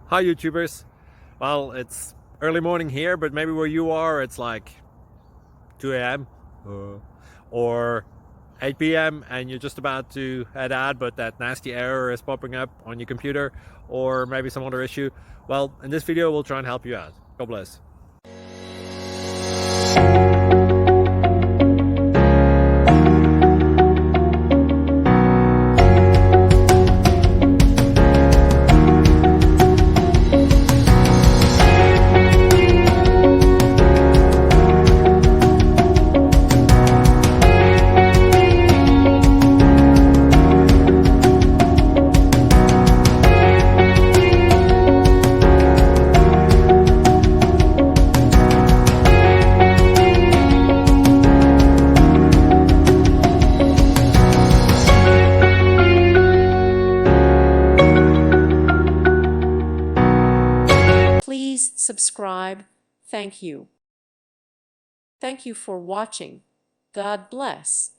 Hi YouTubers. Well, it's early morning here, but maybe where you are it's like 2 a.m. Or 8 p.m. and you're just about to head out, but that nasty error is popping up on your computer, or maybe some other issue. Well, in this video we'll try and help you out. God bless. Please subscribe. Thank you. Thank you for watching. God bless.